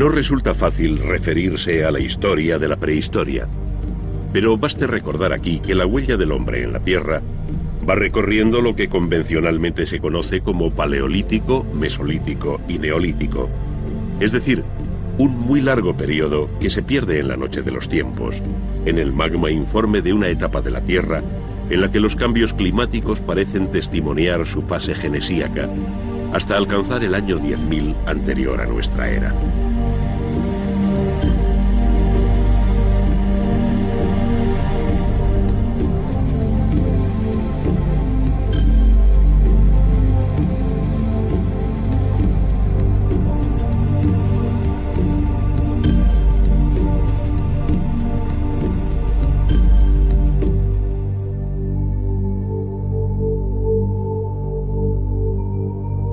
No resulta fácil referirse a la historia de la prehistoria, pero baste recordar aquí que la huella del hombre en la Tierra va recorriendo lo que convencionalmente se conoce como paleolítico, mesolítico y neolítico, es decir, un muy largo periodo que se pierde en la noche de los tiempos, en el magma informe de una etapa de la Tierra en la que los cambios climáticos parecen testimoniar su fase genesíaca, hasta alcanzar el año 10.000 anterior a nuestra era.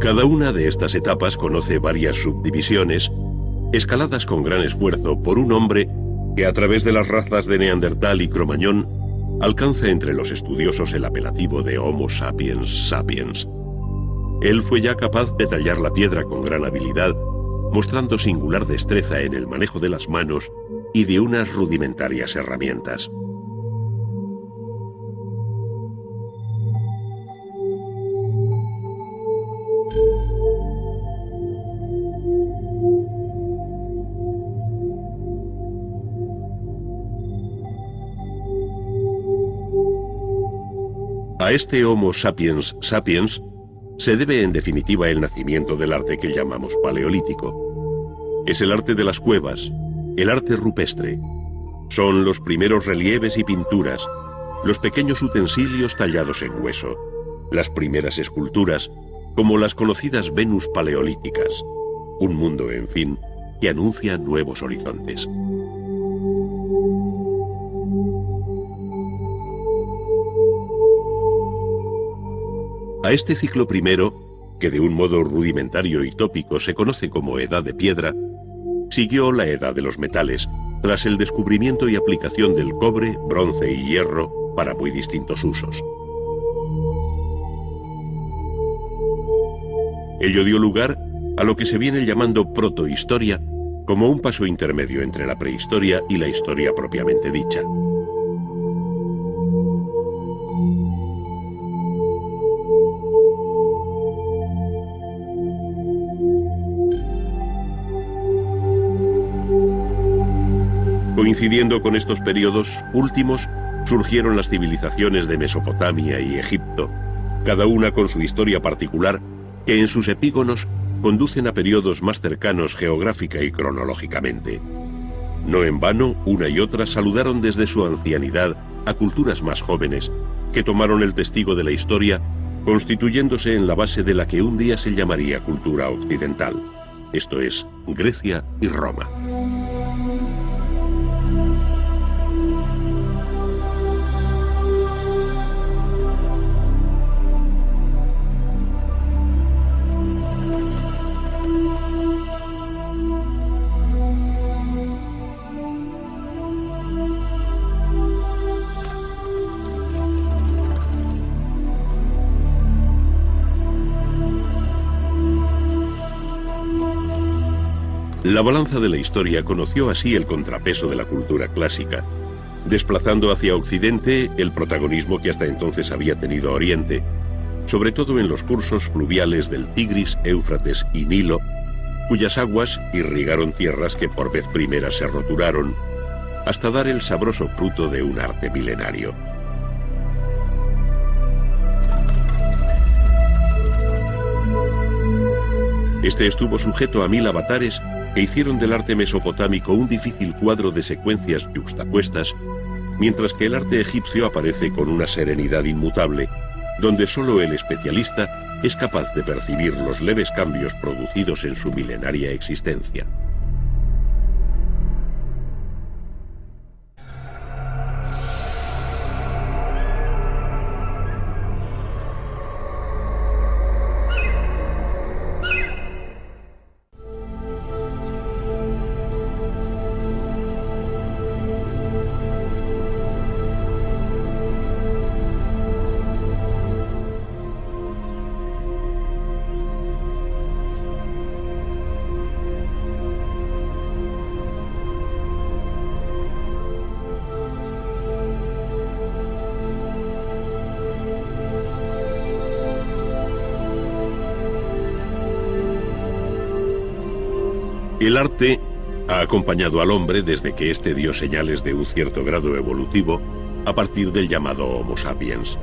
Cada una de estas etapas conoce varias subdivisiones, escaladas con gran esfuerzo por un hombre que a través de las razas de Neandertal y Cromañón alcanza entre los estudiosos el apelativo de Homo sapiens sapiens. Él fue ya capaz de tallar la piedra con gran habilidad, mostrando singular destreza en el manejo de las manos y de unas rudimentarias herramientas. A este Homo sapiens sapiens se debe en definitiva el nacimiento del arte que llamamos paleolítico. Es el arte de las cuevas, el arte rupestre. Son los primeros relieves y pinturas, los pequeños utensilios tallados en hueso, las primeras esculturas, como las conocidas Venus paleolíticas. Un mundo, en fin, que anuncia nuevos horizontes. A este ciclo primero, que de un modo rudimentario y tópico se conoce como Edad de Piedra, siguió la Edad de los Metales, tras el descubrimiento y aplicación del cobre, bronce y hierro para muy distintos usos. Ello dio lugar a lo que se viene llamando protohistoria, como un paso intermedio entre la prehistoria y la historia propiamente dicha. Coincidiendo con estos periodos últimos, surgieron las civilizaciones de Mesopotamia y Egipto, cada una con su historia particular, que en sus epígonos conducen a periodos más cercanos geográfica y cronológicamente. No en vano, una y otra saludaron desde su ancianidad a culturas más jóvenes, que tomaron el testigo de la historia, constituyéndose en la base de la que un día se llamaría cultura occidental, esto es, Grecia y Roma. La balanza de la historia conoció así el contrapeso de la cultura clásica, desplazando hacia Occidente el protagonismo que hasta entonces había tenido Oriente, sobre todo en los cursos fluviales del Tigris, Éufrates y Nilo, cuyas aguas irrigaron tierras que por vez primera se roturaron, hasta dar el sabroso fruto de un arte milenario. Este estuvo sujeto a 1000 avatares que hicieron del arte mesopotámico un difícil cuadro de secuencias yuxtapuestas, mientras que el arte egipcio aparece con una serenidad inmutable, donde solo el especialista es capaz de percibir los leves cambios producidos en su milenaria existencia. El arte ha acompañado al hombre desde que éste dio señales de un cierto grado evolutivo a partir del llamado Homo sapiens.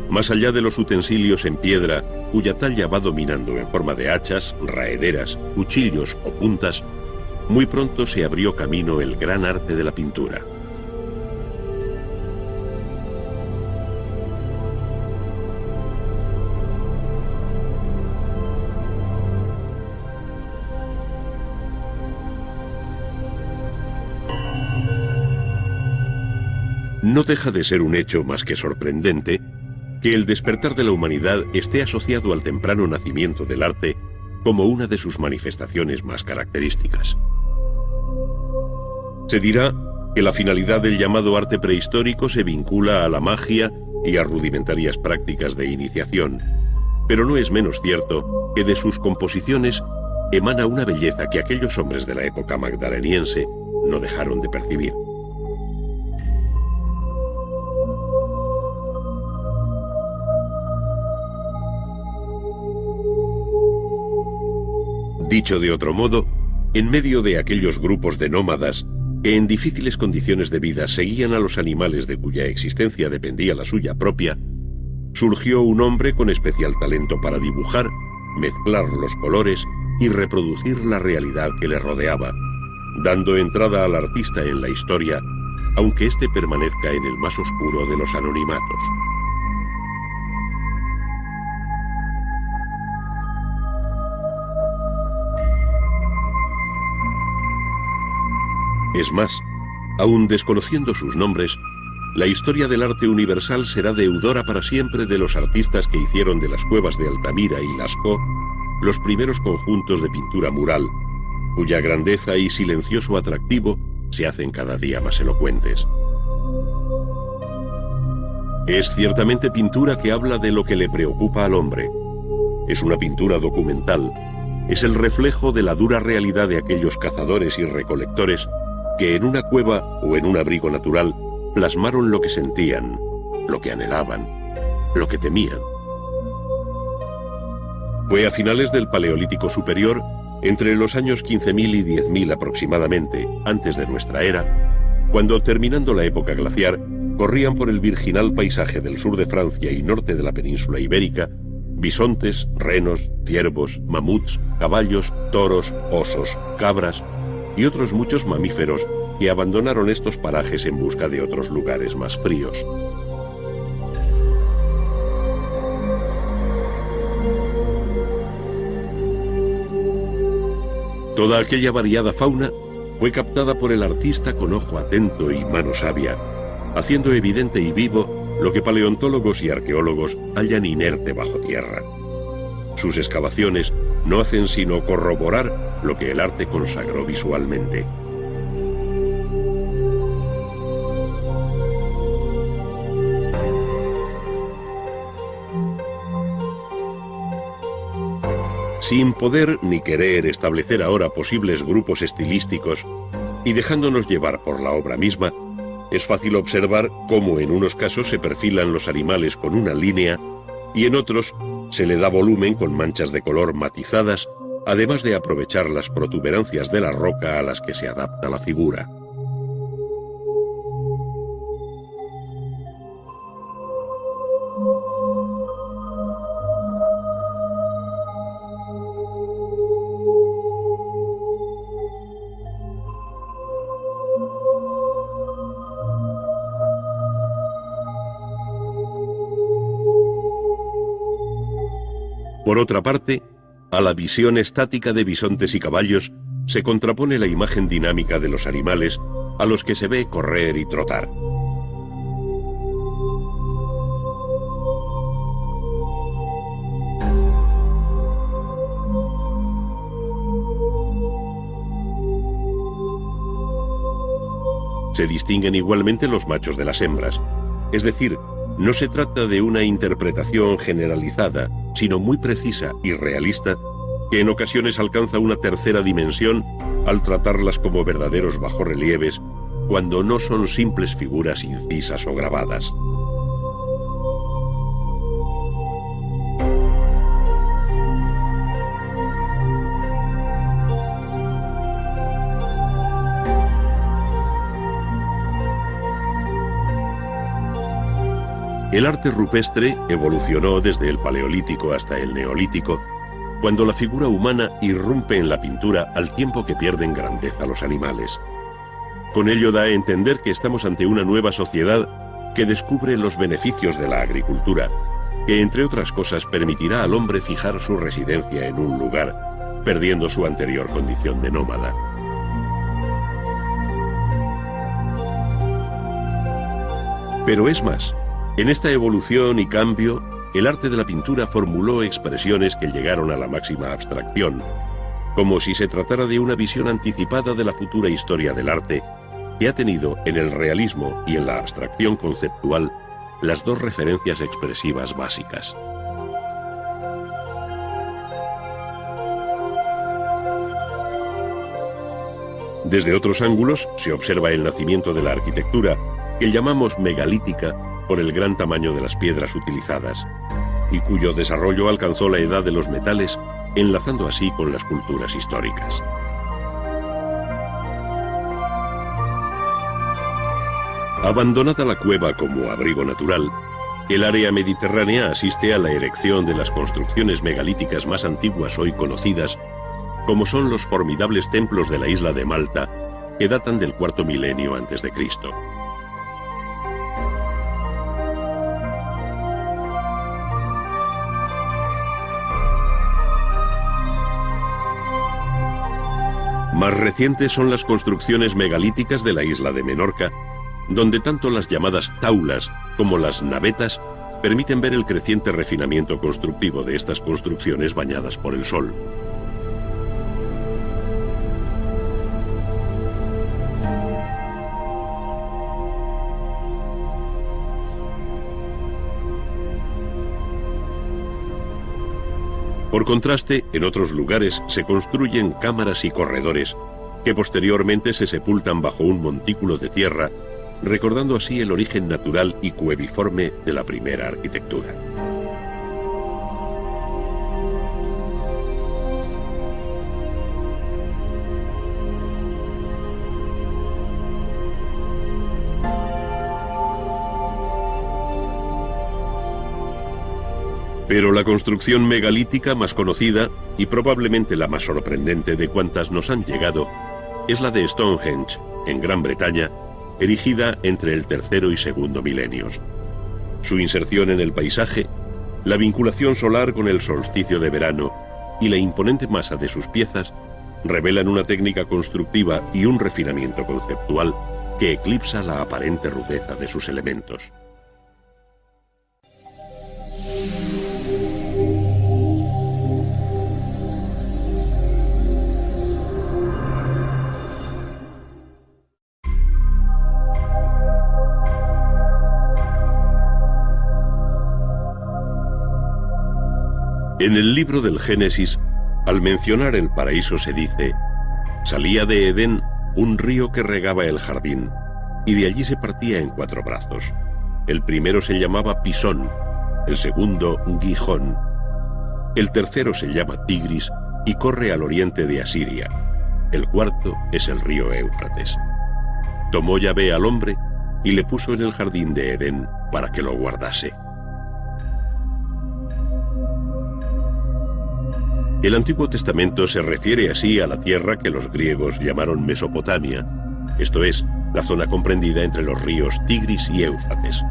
Más allá de los utensilios en piedra, cuya talla va dominando en forma de hachas, raederas, cuchillos o puntas, muy pronto se abrió camino el gran arte de la pintura. No deja de ser un hecho más que sorprendente que el despertar de la humanidad esté asociado al temprano nacimiento del arte como una de sus manifestaciones más características. Se dirá que la finalidad del llamado arte prehistórico se vincula a la magia y a rudimentarias prácticas de iniciación, pero no es menos cierto que de sus composiciones emana una belleza que aquellos hombres de la época magdaleniense no dejaron de percibir. Dicho de otro modo, en medio de aquellos grupos de nómadas que en difíciles condiciones de vida seguían a los animales de cuya existencia dependía la suya propia, surgió un hombre con especial talento para dibujar, mezclar los colores y reproducir la realidad que le rodeaba, dando entrada al artista en la historia, aunque éste permanezca en el más oscuro de los anonimatos. Es más, aun desconociendo sus nombres, la historia del arte universal será deudora para siempre de los artistas que hicieron de las cuevas de Altamira y Lascaux los primeros conjuntos de pintura mural, cuya grandeza y silencioso atractivo se hacen cada día más elocuentes. Es ciertamente pintura que habla de lo que le preocupa al hombre. Es una pintura documental. Es el reflejo de la dura realidad de aquellos cazadores y recolectores que en una cueva o en un abrigo natural plasmaron lo que sentían, lo que anhelaban, lo que temían. Fue a finales del Paleolítico Superior, entre los años 15.000 y 10.000 aproximadamente, antes de nuestra era, cuando, terminando la época glaciar, corrían por el virginal paisaje del sur de Francia y norte de la península ibérica bisontes, renos, ciervos, mamuts, caballos, toros, osos, cabras y otros muchos mamíferos que abandonaron estos parajes en busca de otros lugares más fríos. Toda aquella variada fauna fue captada por el artista con ojo atento y mano sabia, haciendo evidente y vivo lo que paleontólogos y arqueólogos hallan inerte bajo tierra. Sus excavaciones no hacen sino corroborar lo que el arte consagró visualmente. Sin poder ni querer establecer ahora posibles grupos estilísticos y dejándonos llevar por la obra misma, es fácil observar cómo en unos casos se perfilan los animales con una línea y en otros se le da volumen con manchas de color matizadas, además de aprovechar las protuberancias de la roca a las que se adapta la figura. Por otra parte, a la visión estática de bisontes y caballos se contrapone la imagen dinámica de los animales a los que se ve correr y trotar. Se distinguen igualmente los machos de las hembras, es decir, no se trata de una interpretación generalizada, sino muy precisa y realista, que en ocasiones alcanza una tercera dimensión al tratarlas como verdaderos bajorrelieves, cuando no son simples figuras incisas o grabadas. El arte rupestre evolucionó desde el Paleolítico hasta el Neolítico, cuando la figura humana irrumpe en la pintura al tiempo que pierden grandeza los animales. Con ello da a entender que estamos ante una nueva sociedad que descubre los beneficios de la agricultura, que entre otras cosas permitirá al hombre fijar su residencia en un lugar, perdiendo su anterior condición de nómada. Pero es más, en esta evolución y cambio, el arte de la pintura formuló expresiones que llegaron a la máxima abstracción, como si se tratara de una visión anticipada de la futura historia del arte, que ha tenido en el realismo y en la abstracción conceptual las dos referencias expresivas básicas. Desde otros ángulos se observa el nacimiento de la arquitectura, que llamamos megalítica por el gran tamaño de las piedras utilizadas, y cuyo desarrollo alcanzó la edad de los metales, enlazando así con las culturas históricas. Abandonada la cueva como abrigo natural, el área mediterránea asiste a la erección de las construcciones megalíticas más antiguas hoy conocidas, como son los formidables templos de la isla de Malta, que datan del cuarto milenio antes de Cristo. Más recientes son las construcciones megalíticas de la isla de Menorca, donde tanto las llamadas taulas como las navetas permiten ver el creciente refinamiento constructivo de estas construcciones bañadas por el sol. Por contraste, en otros lugares se construyen cámaras y corredores que posteriormente se sepultan bajo un montículo de tierra, recordando así el origen natural y cueviforme de la primera arquitectura. Pero la construcción megalítica más conocida, y probablemente la más sorprendente de cuantas nos han llegado, es la de Stonehenge, en Gran Bretaña, erigida entre el tercero y segundo milenios. Su inserción en el paisaje, la vinculación solar con el solsticio de verano y la imponente masa de sus piezas revelan una técnica constructiva y un refinamiento conceptual que eclipsa la aparente rudeza de sus elementos. En el libro del Génesis, al mencionar el paraíso se dice: salía de Edén un río que regaba el jardín, y de allí se partía en 4 brazos. El primero se llamaba Pisón, el segundo Gijón, el tercero se llama Tigris y corre al oriente de Asiria, el cuarto es el río Éufrates. Tomó Yahvé al hombre y le puso en el jardín de Edén para que lo guardase. El Antiguo Testamento se refiere así a la tierra que los griegos llamaron Mesopotamia, esto es, la zona comprendida entre los ríos Tigris y Éufrates.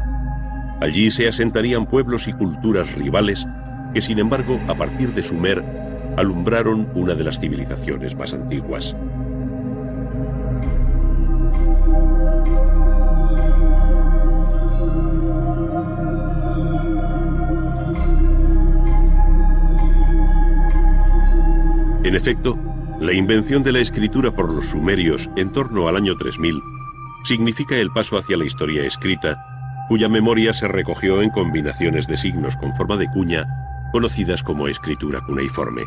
Allí se asentarían pueblos y culturas rivales que, sin embargo, a partir de Sumer, alumbraron una de las civilizaciones más antiguas. En efecto, la invención de la escritura por los sumerios en torno al año 3000 significa el paso hacia la historia escrita, cuya memoria se recogió en combinaciones de signos con forma de cuña, conocidas como escritura cuneiforme.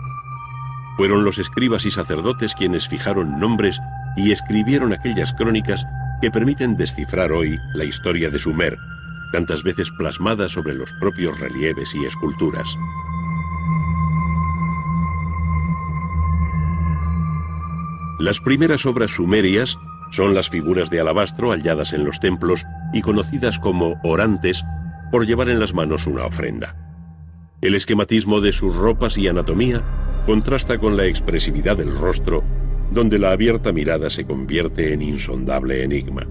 Fueron los escribas y sacerdotes quienes fijaron nombres y escribieron aquellas crónicas que permiten descifrar hoy la historia de Sumer, tantas veces plasmada sobre los propios relieves y esculturas. Las primeras obras sumerias son las figuras de alabastro halladas en los templos y conocidas como orantes, por llevar en las manos una ofrenda. El esquematismo de sus ropas y anatomía contrasta con la expresividad del rostro, donde la abierta mirada se convierte en insondable enigma.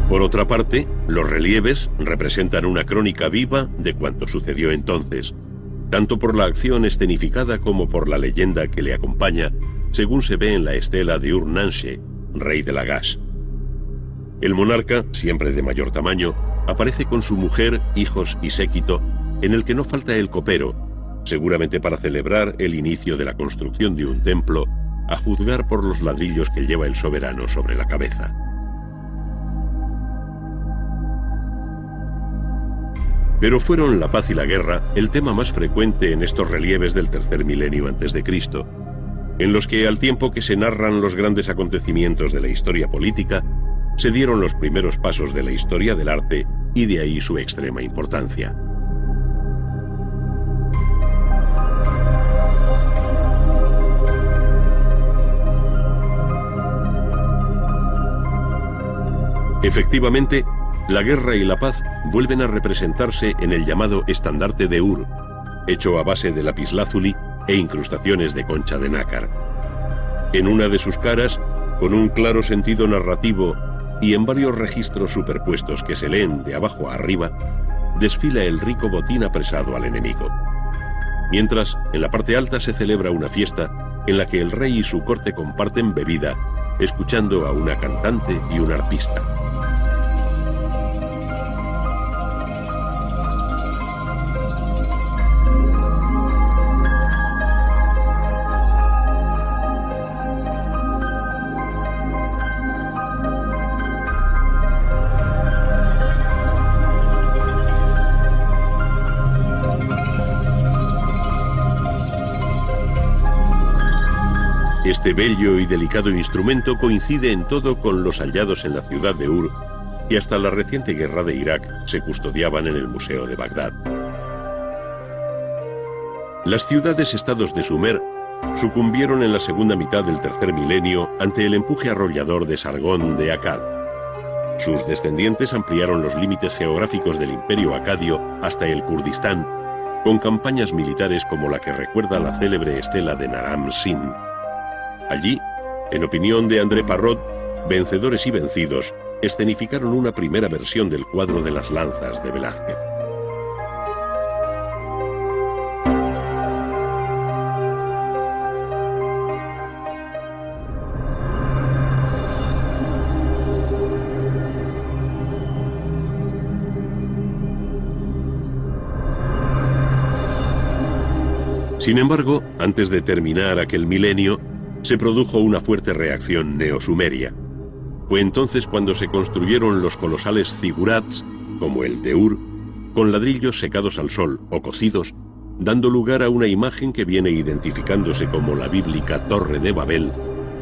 Por otra parte, los relieves representan una crónica viva de cuanto sucedió entonces, tanto por la acción escenificada como por la leyenda que le acompaña, según se ve en la estela de Ur-Nanshe, rey de Lagash. El monarca, siempre de mayor tamaño, aparece con su mujer, hijos y séquito, en el que no falta el copero, seguramente para celebrar el inicio de la construcción de un templo, a juzgar por los ladrillos que lleva el soberano sobre la cabeza. Pero fueron la paz y la guerra el tema más frecuente en estos relieves del tercer milenio antes de Cristo, en los que, al tiempo que se narran los grandes acontecimientos de la historia política, se dieron los primeros pasos de la historia del arte y de ahí su extrema importancia. Efectivamente, la guerra y la paz vuelven a representarse en el llamado estandarte de Ur, hecho a base de lapislázuli e incrustaciones de concha de nácar. En una de sus caras, con un claro sentido narrativo y en varios registros superpuestos que se leen de abajo a arriba, desfila el rico botín apresado al enemigo. Mientras, en la parte alta se celebra una fiesta en la que el rey y su corte comparten bebida, escuchando a una cantante y un arpista. Este bello y delicado instrumento coincide en todo con los hallados en la ciudad de Ur, y hasta la reciente guerra de Irak se custodiaban en el Museo de Bagdad. Las ciudades-estados de Sumer sucumbieron en la segunda mitad del tercer milenio ante el empuje arrollador de Sargón de Akkad. Sus descendientes ampliaron los límites geográficos del imperio acadio hasta el Kurdistán, con campañas militares como la que recuerda la célebre estela de Naram Sin. Allí, en opinión de André Parrot, vencedores y vencidos escenificaron una primera versión del cuadro de las lanzas de Velázquez. Sin embargo, antes de terminar aquel milenio, se produjo una fuerte reacción neosumeria. Fue entonces cuando se construyeron los colosales zigurats, como el de Ur, con ladrillos secados al sol o cocidos, dando lugar a una imagen que viene identificándose como la bíblica Torre de Babel,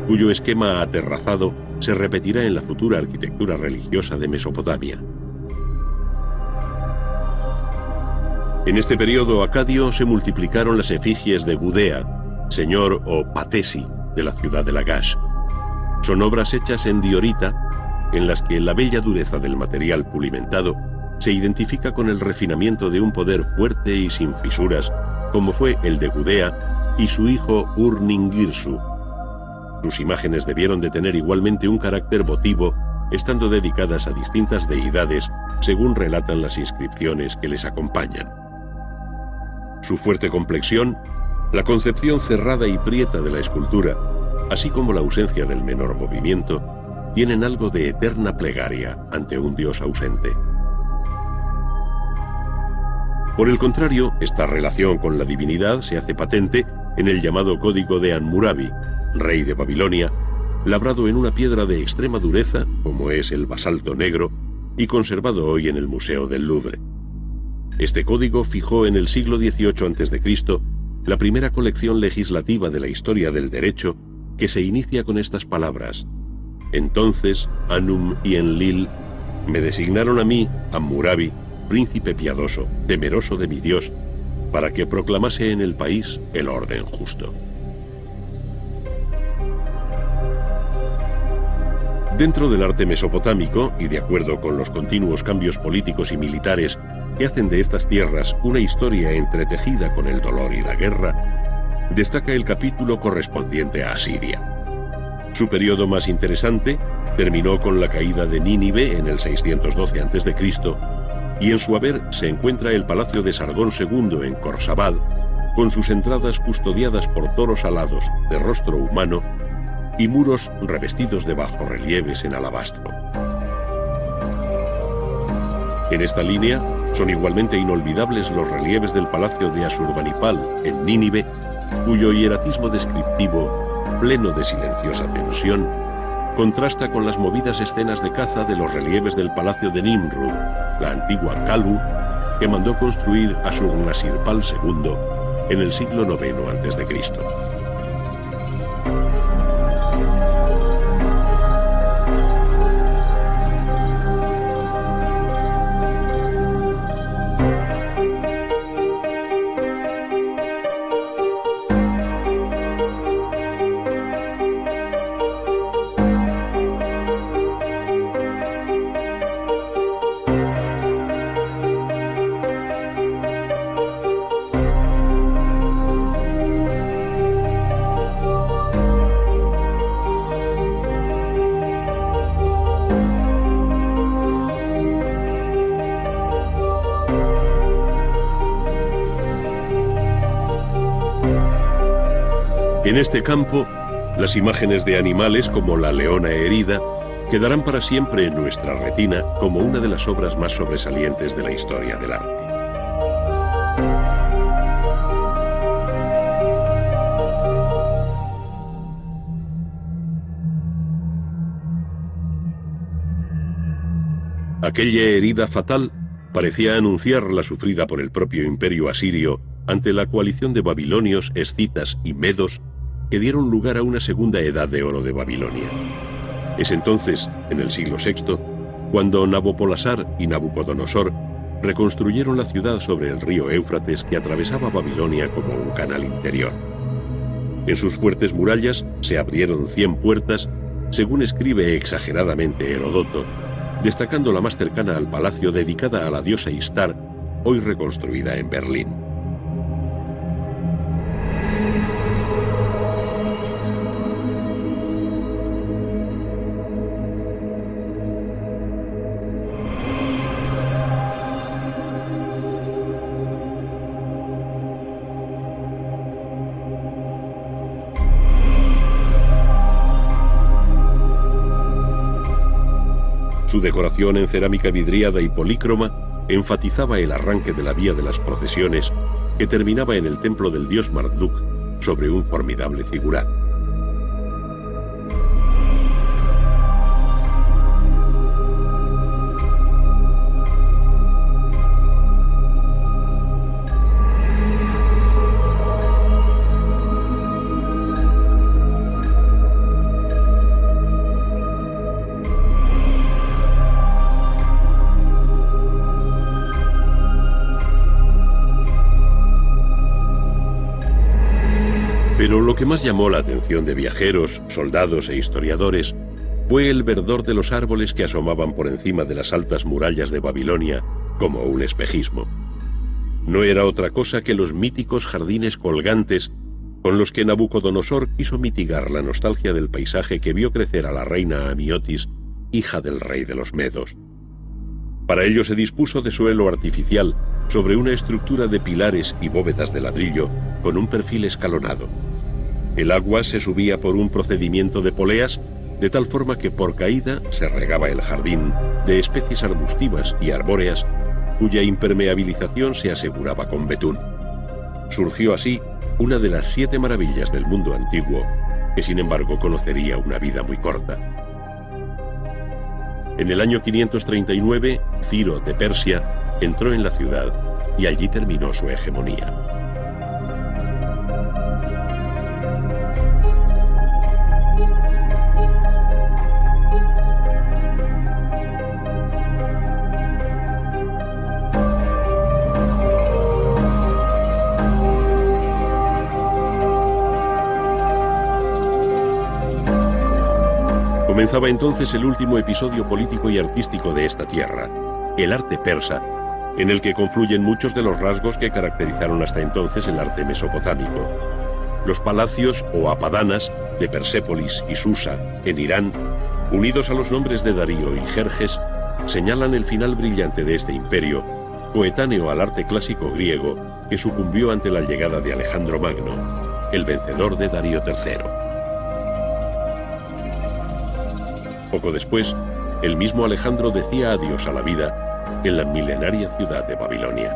cuyo esquema aterrazado se repetirá en la futura arquitectura religiosa de Mesopotamia. En este periodo acadio se multiplicaron las efigies de Gudea, señor o patesi de la ciudad de Lagash. Son obras hechas en diorita, en las que la bella dureza del material pulimentado se identifica con el refinamiento de un poder fuerte y sin fisuras, como fue el de Gudea y su hijo Ur-Ningirsu. Sus imágenes debieron de tener igualmente un carácter votivo, estando dedicadas a distintas deidades, según relatan las inscripciones que les acompañan. Su fuerte complexión, la concepción cerrada y prieta de la escultura, así como la ausencia del menor movimiento, tienen algo de eterna plegaria ante un dios ausente. Por el contrario, esta relación con la divinidad se hace patente en el llamado Código de Hammurabi, rey de Babilonia, labrado en una piedra de extrema dureza, como es el basalto negro, y conservado hoy en el Museo del Louvre. Este código fijó en el siglo XVIII a.C. la primera colección legislativa de la historia del derecho, que se inicia con estas palabras: entonces Anum y Enlil me designaron a mí, Hammurabi, príncipe piadoso, temeroso de mi Dios, para que proclamase en el país el orden justo. Dentro del arte mesopotámico, y de acuerdo con los continuos cambios políticos y militares que hacen de estas tierras una historia entretejida con el dolor y la guerra, destaca el capítulo correspondiente a Asiria. Su periodo más interesante terminó con la caída de Nínive en el 612 a.C., y en su haber se encuentra el palacio de Sargón II en Khorsabad, con sus entradas custodiadas por toros alados de rostro humano y muros revestidos de bajorrelieves en alabastro. En esta línea son igualmente inolvidables los relieves del palacio de Asurbanipal en Nínive, cuyo hieratismo descriptivo, pleno de silenciosa tensión, contrasta con las movidas escenas de caza de los relieves del palacio de Nimrud, la antigua Kalu, que mandó construir Asurnasirpal II en el siglo IX a.C. En este campo, las imágenes de animales como la leona herida quedarán para siempre en nuestra retina como una de las obras más sobresalientes de la historia del arte. Aquella herida fatal parecía anunciar la sufrida por el propio imperio asirio ante la coalición de babilonios, escitas y medos que dieron lugar a una segunda edad de oro de Babilonia. Es entonces, en el siglo VI, cuando Nabopolassar y Nabucodonosor reconstruyeron la ciudad sobre el río Éufrates que atravesaba Babilonia como un canal interior. En sus fuertes murallas se abrieron 100 puertas, según escribe exageradamente Heródoto, destacando la más cercana al palacio dedicada a la diosa Ishtar, hoy reconstruida en Berlín. Su decoración en cerámica vidriada y polícroma enfatizaba el arranque de la vía de las procesiones que terminaba en el templo del dios Marduk sobre un formidable figurat. Pero lo que más llamó la atención de viajeros, soldados e historiadores fue el verdor de los árboles que asomaban por encima de las altas murallas de Babilonia como un espejismo. No era otra cosa que los míticos jardines colgantes con los que Nabucodonosor quiso mitigar la nostalgia del paisaje que vio crecer a la reina Amiotis, hija del rey de los Medos. Para ello se dispuso de suelo artificial sobre una estructura de pilares y bóvedas de ladrillo con un perfil escalonado. El agua se subía por un procedimiento de poleas, de tal forma que por caída se regaba el jardín de especies arbustivas y arbóreas, cuya impermeabilización se aseguraba con betún. Surgió así una de las 7 maravillas del mundo antiguo, que sin embargo conocería una vida muy corta. En el año 539, Ciro de Persia entró en la ciudad y allí terminó su hegemonía. Comenzaba entonces el último episodio político y artístico de esta tierra, el arte persa, en el que confluyen muchos de los rasgos que caracterizaron hasta entonces el arte mesopotámico. Los palacios o apadanas de Persépolis y Susa, en Irán, unidos a los nombres de Darío y Jerjes, señalan el final brillante de este imperio, coetáneo al arte clásico griego que sucumbió ante la llegada de Alejandro Magno, el vencedor de Darío III. Poco después, el mismo Alejandro decía adiós a la vida en la milenaria ciudad de Babilonia.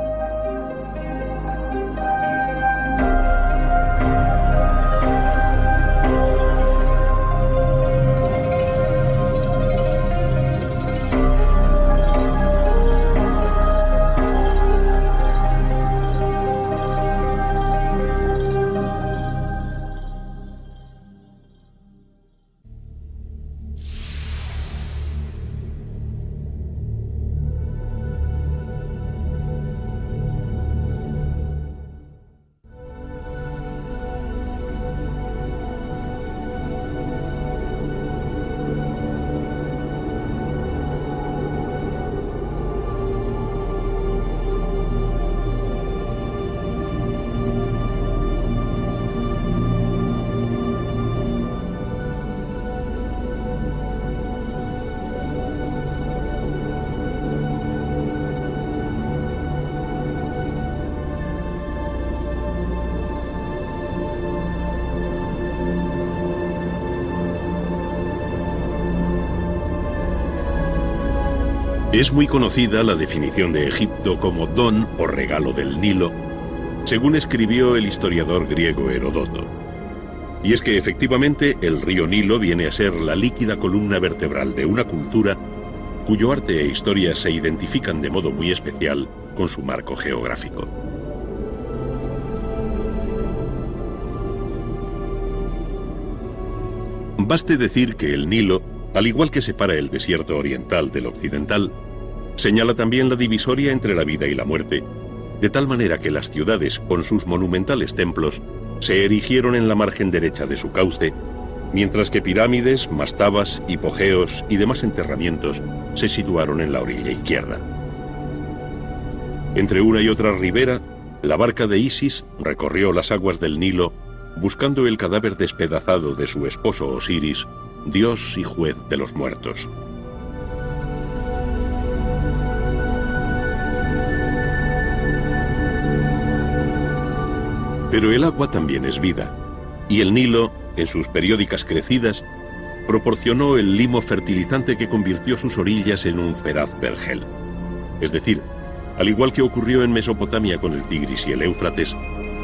Es muy conocida la definición de Egipto como don o regalo del Nilo, según escribió el historiador griego Heródoto. Y es que efectivamente el río Nilo viene a ser la líquida columna vertebral de una cultura cuyo arte e historia se identifican de modo muy especial con su marco geográfico. Baste decir que el Nilo, al igual que separa el desierto oriental del occidental, señala también la divisoria entre la vida y la muerte, de tal manera que las ciudades, con sus monumentales templos, se erigieron en la margen derecha de su cauce, mientras que pirámides, mastabas, hipogeos y demás enterramientos se situaron en la orilla izquierda. Entre una y otra ribera, la barca de Isis recorrió las aguas del Nilo buscando el cadáver despedazado de su esposo Osiris, dios y juez de los muertos. Pero el agua también es vida, y el Nilo, en sus periódicas crecidas, proporcionó el limo fertilizante que convirtió sus orillas en un feraz vergel. Es decir, al igual que ocurrió en Mesopotamia con el Tigris y el Éufrates,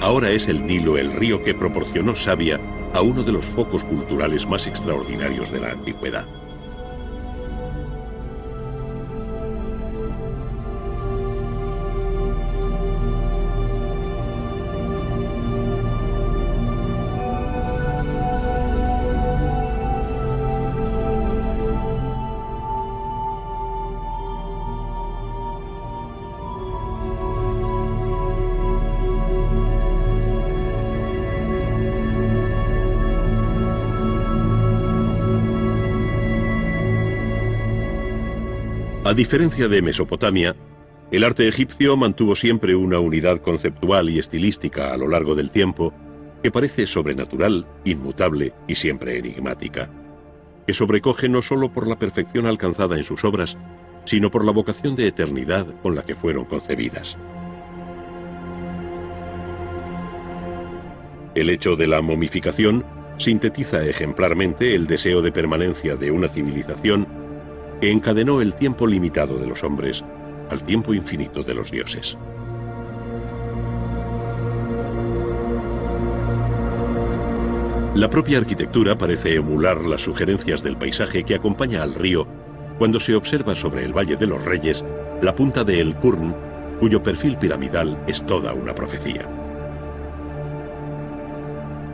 ahora es el Nilo el río que proporcionó savia a uno de los focos culturales más extraordinarios de la antigüedad. A diferencia de Mesopotamia, el arte egipcio mantuvo siempre una unidad conceptual y estilística a lo largo del tiempo que parece sobrenatural, inmutable y siempre enigmática, que sobrecoge no solo por la perfección alcanzada en sus obras, sino por la vocación de eternidad con la que fueron concebidas. El hecho de la momificación sintetiza ejemplarmente el deseo de permanencia de una civilización que encadenó el tiempo limitado de los hombres al tiempo infinito de los dioses. La propia arquitectura parece emular las sugerencias del paisaje que acompaña al río cuando se observa sobre el Valle de los Reyes la punta de El Qurn, cuyo perfil piramidal es toda una profecía.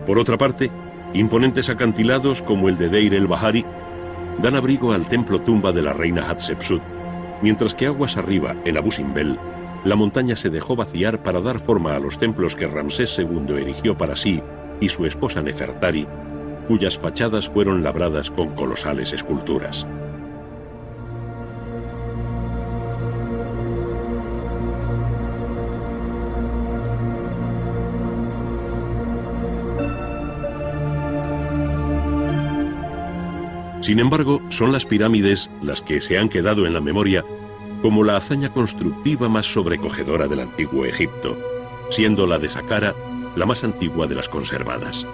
Por otra parte, imponentes acantilados como el de Deir el-Bahari dan abrigo al templo tumba de la reina Hatshepsut, mientras que aguas arriba, en Abu Simbel, la montaña se dejó vaciar para dar forma a los templos que Ramsés II erigió para sí y su esposa Nefertari, cuyas fachadas fueron labradas con colosales esculturas. Sin embargo, son las pirámides las que se han quedado en la memoria como la hazaña constructiva más sobrecogedora del antiguo Egipto, siendo la de Saqqara la más antigua de las conservadas.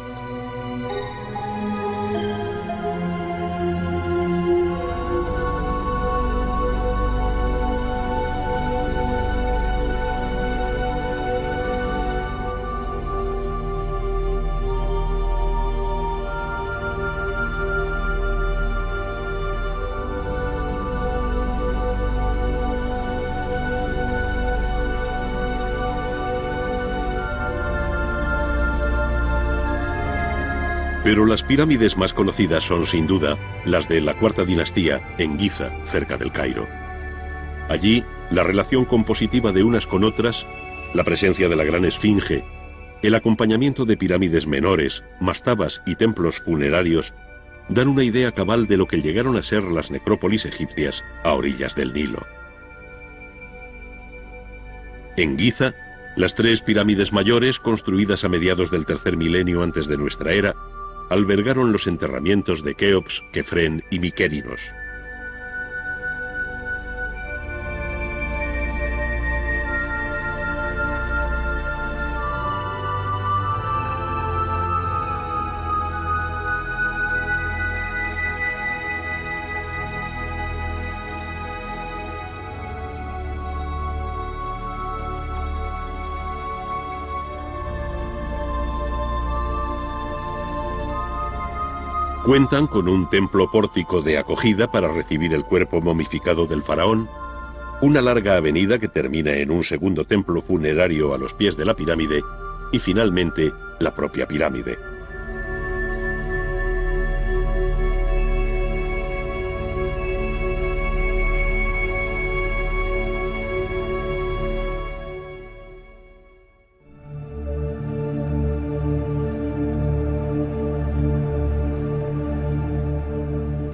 Pero las pirámides más conocidas son, sin duda, las de la Cuarta Dinastía, en Giza, cerca del Cairo. Allí, la relación compositiva de unas con otras, la presencia de la Gran Esfinge, el acompañamiento de pirámides menores, mastabas y templos funerarios, dan una idea cabal de lo que llegaron a ser las necrópolis egipcias a orillas del Nilo. En Giza, las tres pirámides mayores, construidas a mediados del tercer milenio antes de nuestra era, albergaron los enterramientos de Keops, Kefren y Mykérinos. Cuentan con un templo pórtico de acogida para recibir el cuerpo momificado del faraón, una larga avenida que termina en un segundo templo funerario a los pies de la pirámide y finalmente la propia pirámide.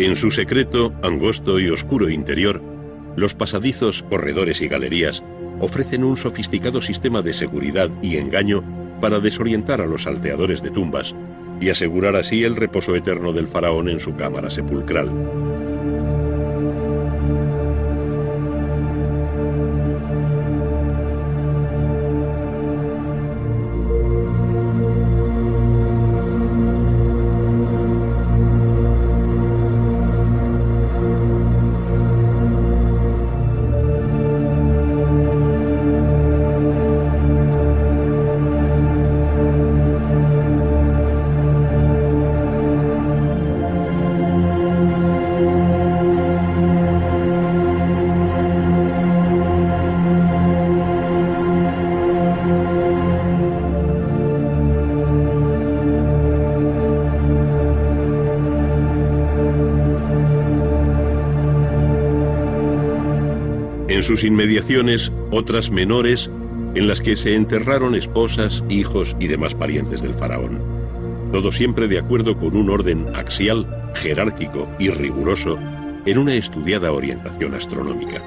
En su secreto, angosto y oscuro interior, los pasadizos, corredores y galerías ofrecen un sofisticado sistema de seguridad y engaño para desorientar a los salteadores de tumbas y asegurar así el reposo eterno del faraón en su cámara sepulcral. En sus inmediaciones, otras menores, en las que se enterraron esposas, hijos y demás parientes del faraón. Todo siempre de acuerdo con un orden axial, jerárquico y riguroso, en una estudiada orientación astronómica.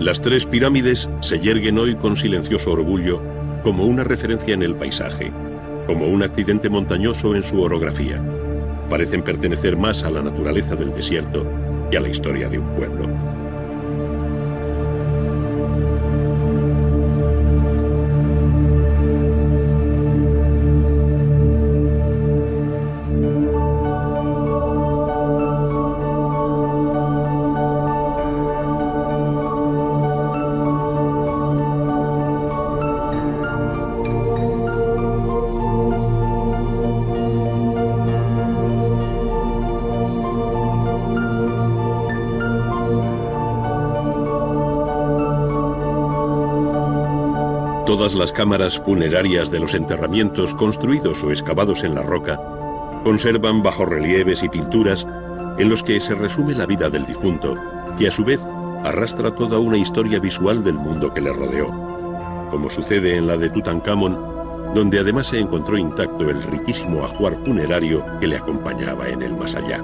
Las tres pirámides se yerguen hoy con silencioso orgullo como una referencia en el paisaje, como un accidente montañoso en su orografía. Parecen pertenecer más a la naturaleza del desierto que a la historia de un pueblo. Todas las cámaras funerarias de los enterramientos construidos o excavados en la roca conservan bajorrelieves y pinturas en los que se resume la vida del difunto, que a su vez arrastra toda una historia visual del mundo que le rodeó, como sucede en la de Tutankamón, donde además se encontró intacto el riquísimo ajuar funerario que le acompañaba en el más allá.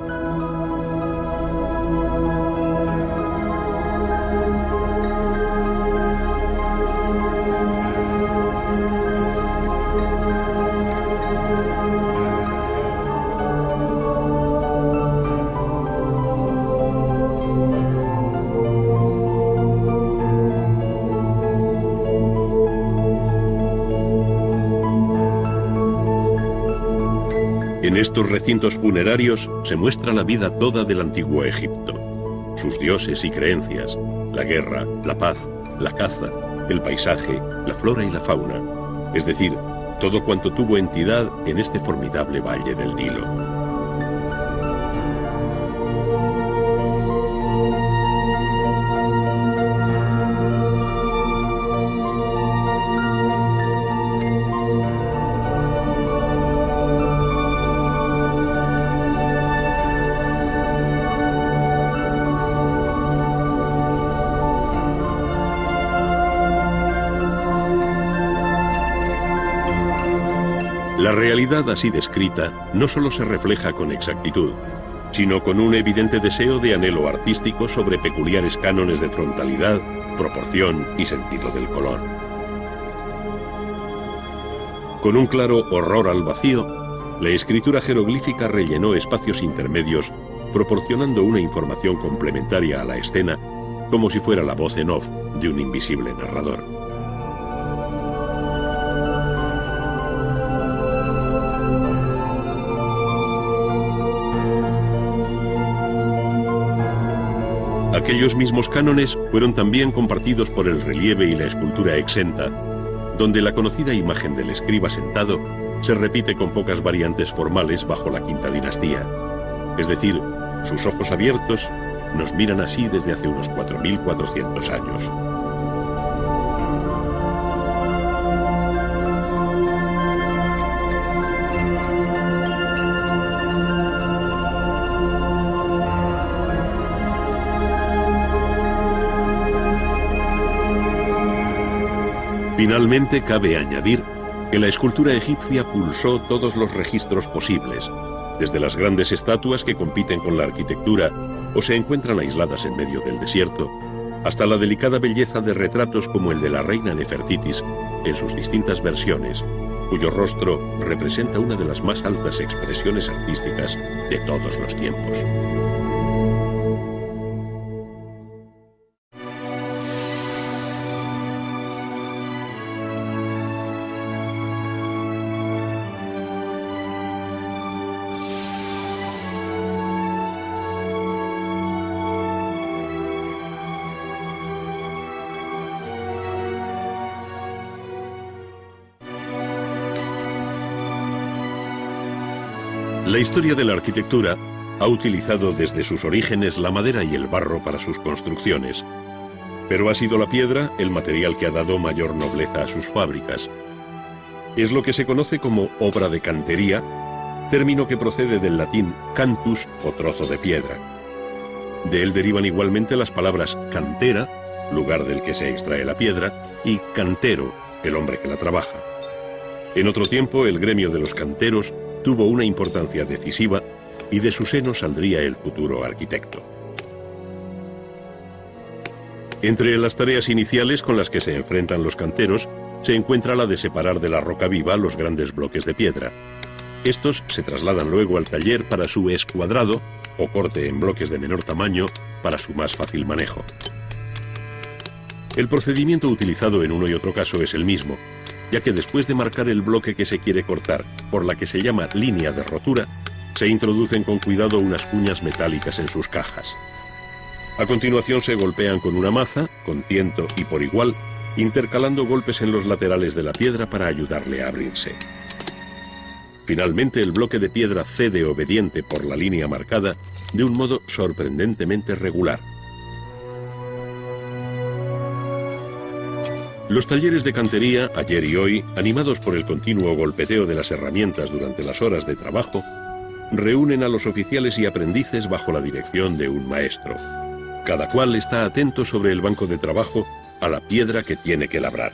En estos recintos funerarios se muestra la vida toda del antiguo Egipto, sus dioses y creencias, la guerra, la paz, la caza, el paisaje, la flora y la fauna, es decir, todo cuanto tuvo entidad en este formidable valle del Nilo. La realidad así descrita no solo se refleja con exactitud, sino con un evidente deseo de anhelo artístico sobre peculiares cánones de frontalidad, proporción y sentido del color. Con un claro horror al vacío, la escritura jeroglífica rellenó espacios intermedios, proporcionando una información complementaria a la escena, como si fuera la voz en off de un invisible narrador. Aquellos mismos cánones fueron también compartidos por el relieve y la escultura exenta, donde la conocida imagen del escriba sentado se repite con pocas variantes formales bajo la quinta dinastía. Es decir, sus ojos abiertos nos miran así desde hace unos 4.400 años. Finalmente, cabe añadir que la escultura egipcia pulsó todos los registros posibles, desde las grandes estatuas que compiten con la arquitectura o se encuentran aisladas en medio del desierto, hasta la delicada belleza de retratos como el de la reina Nefertitis en sus distintas versiones, cuyo rostro representa una de las más altas expresiones artísticas de todos los tiempos. La historia de la arquitectura ha utilizado desde sus orígenes la madera y el barro para sus construcciones, pero ha sido la piedra el material que ha dado mayor nobleza a sus fábricas. Es lo que se conoce como obra de cantería, término que procede del latín cantus o trozo de piedra. De él derivan igualmente las palabras cantera, lugar del que se extrae la piedra, y cantero, el hombre que la trabaja. En otro tiempo, el gremio de los canteros tuvo una importancia decisiva y de su seno saldría el futuro arquitecto. Entre las tareas iniciales con las que se enfrentan los canteros se encuentra la de separar de la roca viva los grandes bloques de piedra. Estos se trasladan luego al taller para su escuadrado o corte en bloques de menor tamaño para su más fácil manejo. El procedimiento utilizado en uno y otro caso es el mismo, ya que después de marcar el bloque que se quiere cortar, por la que se llama línea de rotura, se introducen con cuidado unas cuñas metálicas en sus cajas. A continuación se golpean con una maza, con tiento y por igual, intercalando golpes en los laterales de la piedra para ayudarle a abrirse. Finalmente el bloque de piedra cede obediente por la línea marcada de un modo sorprendentemente regular. Los talleres de cantería, ayer y hoy, animados por el continuo golpeteo de las herramientas durante las horas de trabajo, reúnen a los oficiales y aprendices bajo la dirección de un maestro. Cada cual está atento sobre el banco de trabajo a la piedra que tiene que labrar.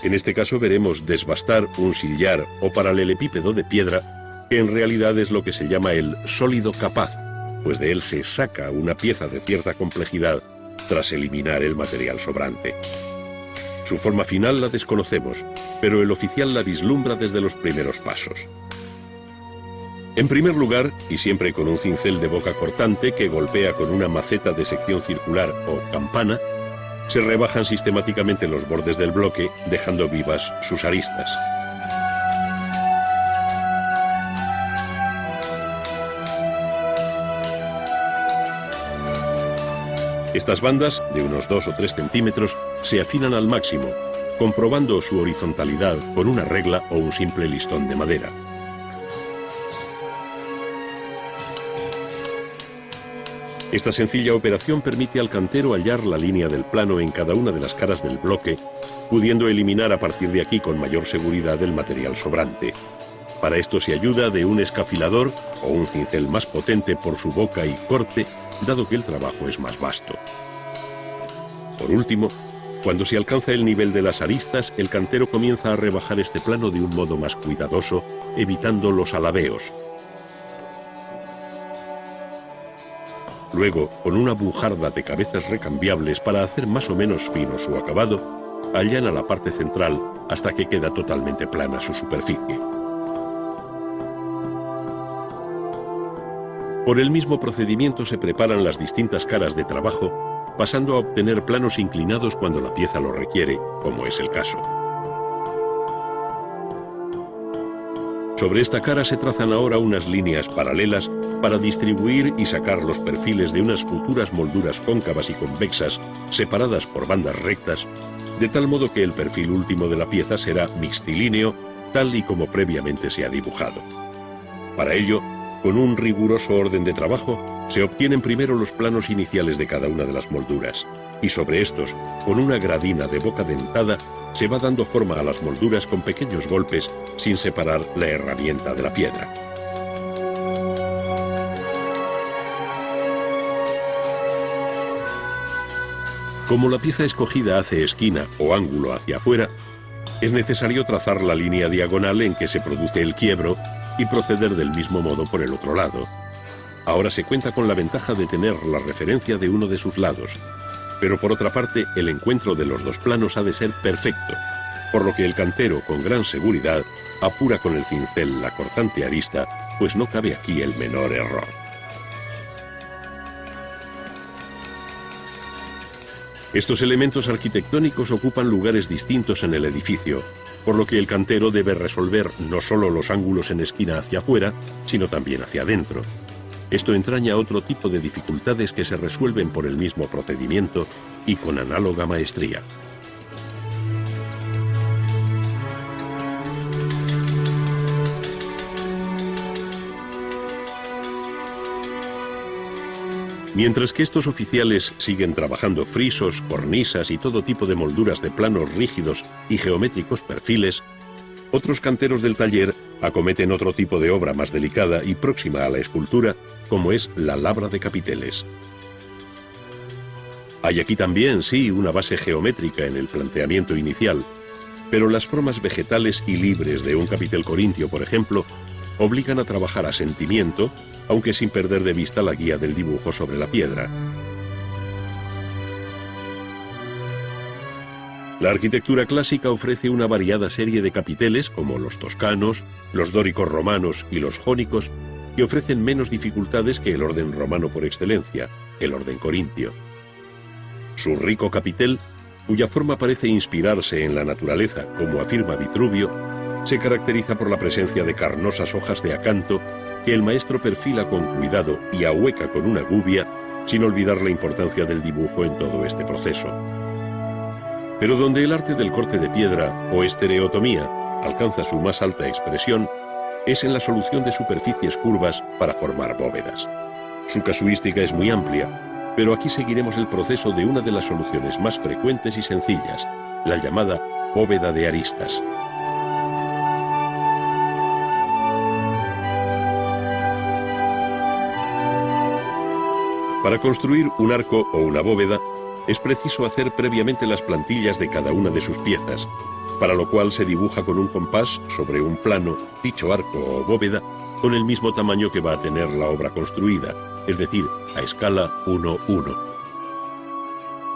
En este caso veremos desbastar un sillar o paralelepípedo de piedra, que en realidad es lo que se llama el sólido capaz, pues de él se saca una pieza de cierta complejidad tras eliminar el material sobrante. Su forma final la desconocemos, pero el oficial la vislumbra desde los primeros pasos. En primer lugar, y siempre con un cincel de boca cortante que golpea con una maceta de sección circular o campana, se rebajan sistemáticamente los bordes del bloque, dejando vivas sus aristas. Estas bandas, de unos 2 o 3 centímetros, se afinan al máximo, comprobando su horizontalidad con una regla o un simple listón de madera. Esta sencilla operación permite al cantero hallar la línea del plano en cada una de las caras del bloque, pudiendo eliminar a partir de aquí con mayor seguridad el material sobrante. Para esto se ayuda de un escafilador o un cincel más potente por su boca y corte, dado que el trabajo es más vasto. Por último, cuando se alcanza el nivel de las aristas, el cantero comienza a rebajar este plano de un modo más cuidadoso, evitando los alabeos. Luego, con una bujarda de cabezas recambiables para hacer más o menos fino su acabado, allana la parte central hasta que queda totalmente plana su superficie. Por el mismo procedimiento se preparan las distintas caras de trabajo, pasando a obtener planos inclinados cuando la pieza lo requiere, como es el caso. Sobre esta cara se trazan ahora unas líneas paralelas para distribuir y sacar los perfiles de unas futuras molduras cóncavas y convexas, separadas por bandas rectas, de tal modo que el perfil último de la pieza será mixtilíneo, tal y como previamente se ha dibujado. Para ello, con un riguroso orden de trabajo, se obtienen primero los planos iniciales de cada una de las molduras, y sobre estos, con una gradina de boca dentada, se va dando forma a las molduras con pequeños golpes sin separar la herramienta de la piedra. Como la pieza escogida hace esquina o ángulo hacia afuera, es necesario trazar la línea diagonal en que se produce el quiebro y proceder del mismo modo por el otro lado. Ahora se cuenta con la ventaja de tener la referencia de uno de sus lados, pero por otra parte el encuentro de los dos planos ha de ser perfecto, por lo que el cantero con gran seguridad apura con el cincel la cortante arista, pues no cabe aquí el menor error. Estos elementos arquitectónicos ocupan lugares distintos en el edificio, por lo que el cantero debe resolver no solo los ángulos en esquina hacia afuera, sino también hacia adentro. Esto entraña otro tipo de dificultades que se resuelven por el mismo procedimiento y con análoga maestría. Mientras que estos oficiales siguen trabajando frisos, cornisas y todo tipo de molduras de planos rígidos y geométricos perfiles, otros canteros del taller acometen otro tipo de obra más delicada y próxima a la escultura, como es la labra de capiteles. Hay aquí también, sí, una base geométrica en el planteamiento inicial, pero las formas vegetales y libres de un capitel corintio, por ejemplo, obligan a trabajar a sentimiento, aunque sin perder de vista la guía del dibujo sobre la piedra. La arquitectura clásica ofrece una variada serie de capiteles, como los toscanos, los dóricos romanos y los jónicos, que ofrecen menos dificultades que el orden romano por excelencia, el orden corintio. Su rico capitel, cuya forma parece inspirarse en la naturaleza, como afirma Vitruvio, se caracteriza por la presencia de carnosas hojas de acanto que el maestro perfila con cuidado y ahueca con una gubia, sin olvidar la importancia del dibujo en todo este proceso. Pero donde el arte del corte de piedra o estereotomía alcanza su más alta expresión es en la solución de superficies curvas para formar bóvedas. Su casuística es muy amplia, pero aquí seguiremos el proceso de una de las soluciones más frecuentes y sencillas, la llamada bóveda de aristas. Para construir un arco o una bóveda, es preciso hacer previamente las plantillas de cada una de sus piezas, para lo cual se dibuja con un compás sobre un plano dicho arco o bóveda con el mismo tamaño que va a tener la obra construida, es decir, a escala 1:1.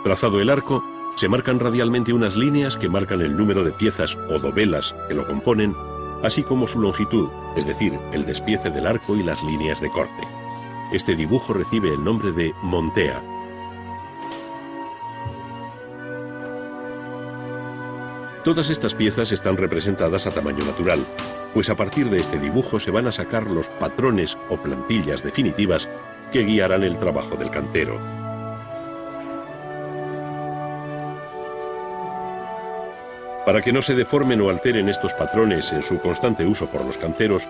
Trazado el arco, se marcan radialmente unas líneas que marcan el número de piezas o dovelas que lo componen, así como su longitud, es decir, el despiece del arco y las líneas de corte. Este dibujo recibe el nombre de montea. Todas estas piezas están representadas a tamaño natural, pues a partir de este dibujo se van a sacar los patrones o plantillas definitivas que guiarán el trabajo del cantero. Para que no se deformen o alteren estos patrones en su constante uso por los canteros,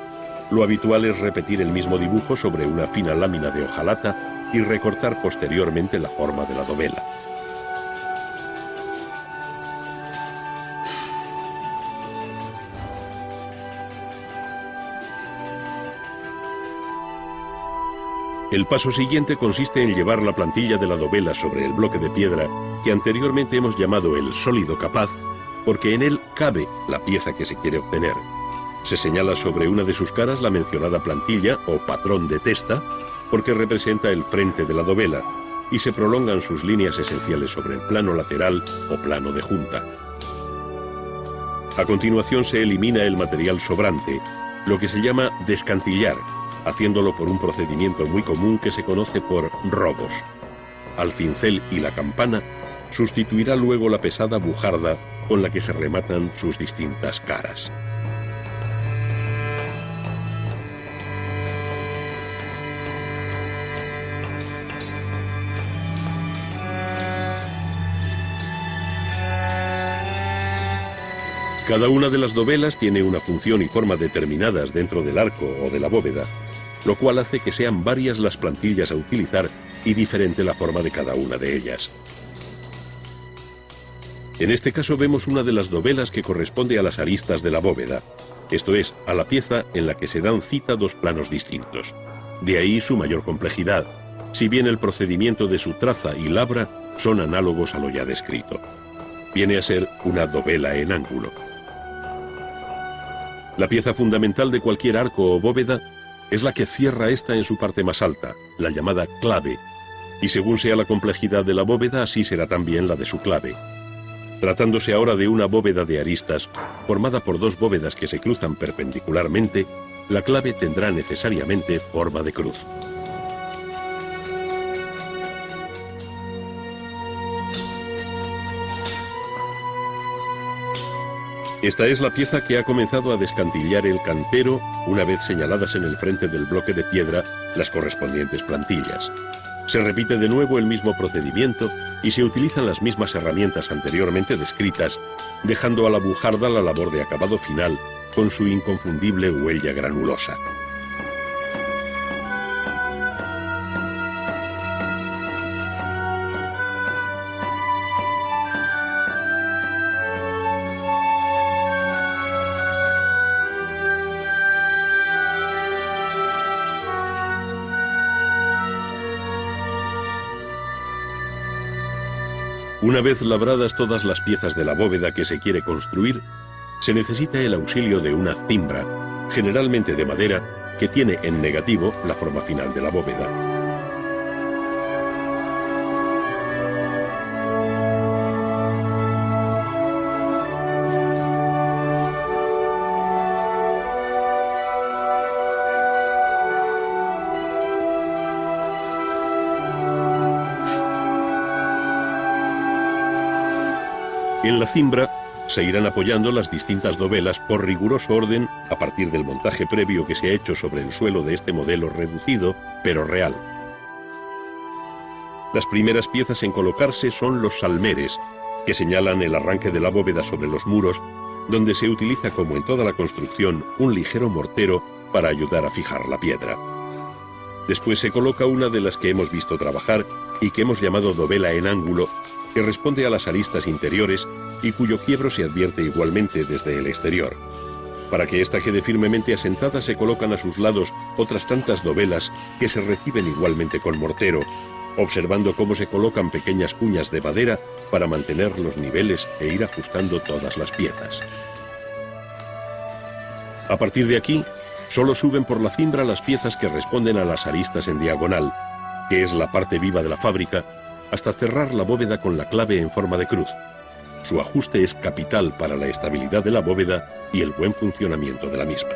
lo habitual es repetir el mismo dibujo sobre una fina lámina de hojalata y recortar posteriormente la forma de la dovela. El paso siguiente consiste en llevar la plantilla de la dovela sobre el bloque de piedra que anteriormente hemos llamado el sólido capaz, porque en él cabe la pieza que se quiere obtener. Se señala sobre una de sus caras la mencionada plantilla o patrón de testa, porque representa el frente de la dovela, y se prolongan sus líneas esenciales sobre el plano lateral o plano de junta. A continuación se elimina el material sobrante, lo que se llama descantillar, haciéndolo por un procedimiento muy común que se conoce por robos. Al cincel y la campana sustituirá luego la pesada bujarda con la que se rematan sus distintas caras. Cada una de las dovelas tiene una función y forma determinadas dentro del arco o de la bóveda, lo cual hace que sean varias las plantillas a utilizar y diferente la forma de cada una de ellas. En este caso vemos una de las dovelas que corresponde a las aristas de la bóveda, esto es, a la pieza en la que se dan cita dos planos distintos. De ahí su mayor complejidad, si bien el procedimiento de su traza y labra son análogos a lo ya descrito. Viene a ser una dovela en ángulo. La pieza fundamental de cualquier arco o bóveda es la que cierra esta en su parte más alta, la llamada clave, y según sea la complejidad de la bóveda, así será también la de su clave. Tratándose ahora de una bóveda de aristas, formada por dos bóvedas que se cruzan perpendicularmente, la clave tendrá necesariamente forma de cruz. Esta es la pieza que ha comenzado a descantillar el cantero una vez señaladas en el frente del bloque de piedra las correspondientes plantillas. Se repite de nuevo el mismo procedimiento y se utilizan las mismas herramientas anteriormente descritas, dejando a la bujarda la labor de acabado final con su inconfundible huella granulosa. Una vez labradas todas las piezas de la bóveda que se quiere construir, se necesita el auxilio de una cimbra, generalmente de madera, que tiene en negativo la forma final de la bóveda. En la cimbra se irán apoyando las distintas dovelas por riguroso orden a partir del montaje previo que se ha hecho sobre el suelo de este modelo reducido, pero real. Las primeras piezas en colocarse son los salmeres, que señalan el arranque de la bóveda sobre los muros, donde se utiliza, como en toda la construcción, un ligero mortero para ayudar a fijar la piedra. Después se coloca una de las que hemos visto trabajar y que hemos llamado dovela en ángulo, que responde a las aristas interiores y cuyo quiebro se advierte igualmente desde el exterior. Para que ésta quede firmemente asentada se colocan a sus lados otras tantas dovelas que se reciben igualmente con mortero, observando cómo se colocan pequeñas cuñas de madera para mantener los niveles e ir ajustando todas las piezas. A partir de aquí, solo suben por la cimbra las piezas que responden a las aristas en diagonal, que es la parte viva de la fábrica, hasta cerrar la bóveda con la clave en forma de cruz. Su ajuste es capital para la estabilidad de la bóveda y el buen funcionamiento de la misma.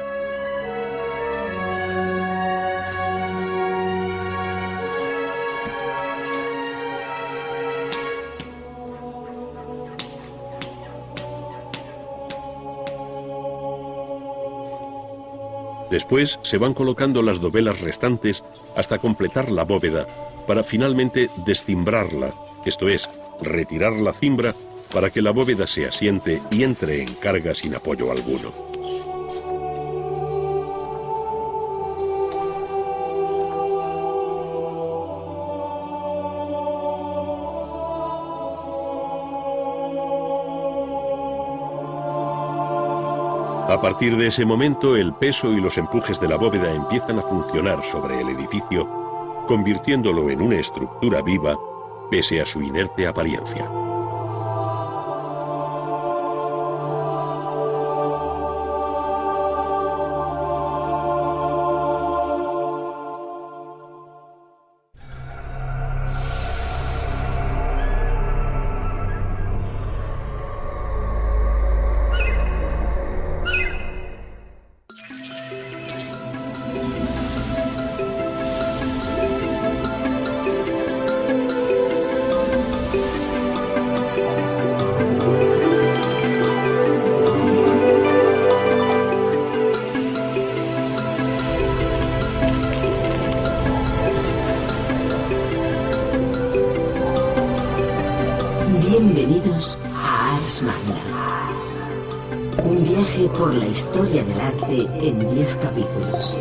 Después se van colocando las dovelas restantes hasta completar la bóveda, para finalmente descimbrarla, esto es, retirar la cimbra para que la bóveda se asiente y entre en carga sin apoyo alguno. A partir de ese momento, el peso y los empujes de la bóveda empiezan a funcionar sobre el edificio, convirtiéndolo en una estructura viva, pese a su inerte apariencia. Bienvenidos a Ars Magna, un viaje por la historia del arte en 10 capítulos.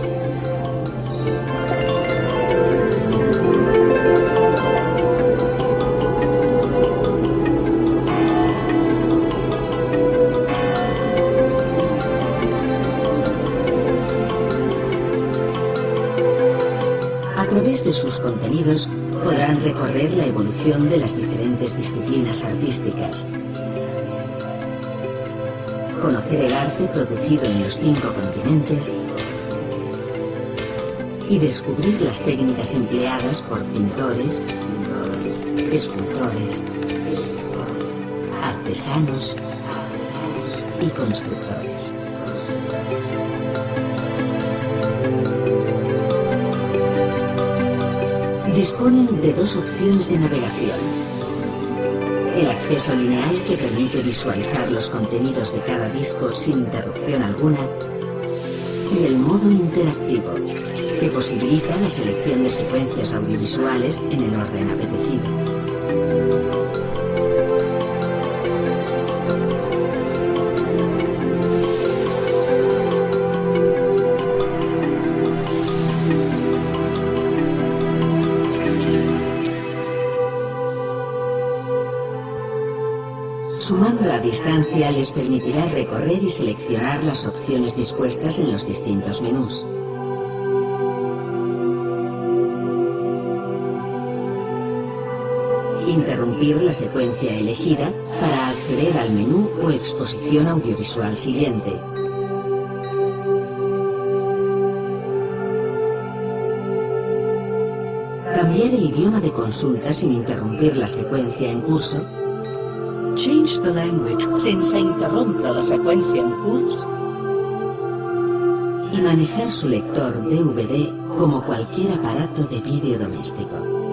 A través de sus contenidos podrán recorrer la evolución de las diferentes disciplinas artísticas, conocer el arte producido en los 5 continentes y descubrir las técnicas empleadas por pintores, escultores, artesanos y constructores. Disponen de 2 opciones de navegación: el acceso lineal, que permite visualizar los contenidos de cada disco sin interrupción alguna, y el modo interactivo, que posibilita la selección de secuencias audiovisuales en el orden apetecido. Sumando a distancia les permitirá recorrer y seleccionar las opciones dispuestas en los distintos menús. Interrumpir la secuencia elegida para acceder al menú o exposición audiovisual siguiente. Cambiar el idioma de consulta sin interrumpir la secuencia en curso. Change the language sense interrompre la seqüència en curs. Y manejar su lector DVD como cualquier aparato de vídeo doméstico.